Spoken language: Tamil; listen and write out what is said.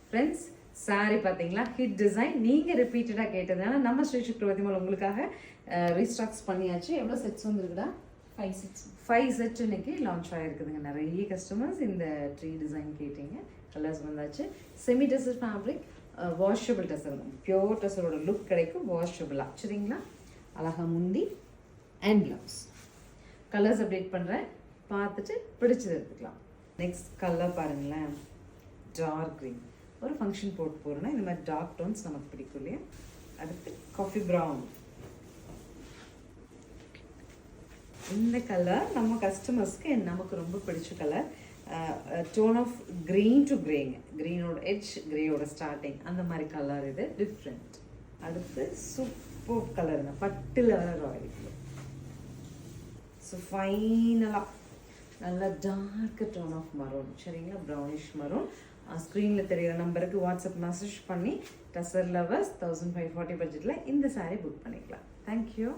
ஃப்ரெண்ட்ஸ் சாரி பார்த்தீங்களா, ஹிட் டிசைன். நீங்கள் ரிப்பீட்டடாக கேட்டதுனால நம்ம ஸ்ரீ சுக்ரவதி மூலம் உங்களுக்காக ரீஸ்டாக்ஸ் பண்ணியாச்சு. எவ்வளோ செட்ஸ் வந்துருக்குடா? 5 செட் இன்னைக்கு லான்ச் ஆகிருக்குதுங்க. நிறைய கஸ்டமர்ஸ் இந்த ட்ரீ டிசைன் கேட்டீங்க. கலர்ஸ் வந்தாச்சு. Semi tussar fabric, washable tussar, pure டெசரோட லுக் கிடைக்கும் வாஷபிளாக. சரிங்களா? அழகாக முந்தி அண்ட் ப்ளவுஸ். கலர்ஸ் அப்டேட் பண்ணுறேன், பார்த்துட்டு பிடிச்சது எடுத்துக்கலாம். நெக்ஸ்ட் கலர் பாருங்களேன், டார்க் க்ரீன். ஒரு ஃபங்க்ஷன் போட்டு போகிறோன்னா இந்த மாதிரி டார்க் டோன்ஸ் நமக்கு பிடிக்கும் இல்லையா? அடுத்து காஃபி ப்ரௌன். இந்த கலர் நம்ம கஸ்டமர்ஸ்க்கு நமக்கு ரொம்ப பிடிச்ச colour. Tone of green to கிரேங்க, க்ரீனோட எட்ஜ் கிரேயோட ஸ்டார்டிங், அந்த மாதிரி கலர். இது டிஃப்ரெண்ட். அடுத்து சூப்பர் கலருங்க, பட்டில் வர ராயல். ஸோ ஃபைனலாக நல்லா டார்க் டோன் ஆஃப் மரூன். சரிங்களா? Brownish maroon. ஸ்க்ரீனில் தெரிகிற நம்பருக்கு வாட்ஸ்அப் மெசேஜ் பண்ணி டசர் லவர்ஸ் 1540 பட்ஜெட்டில் இந்த சாரீ புக் பண்ணிக்கலாம். தேங்க்யூ.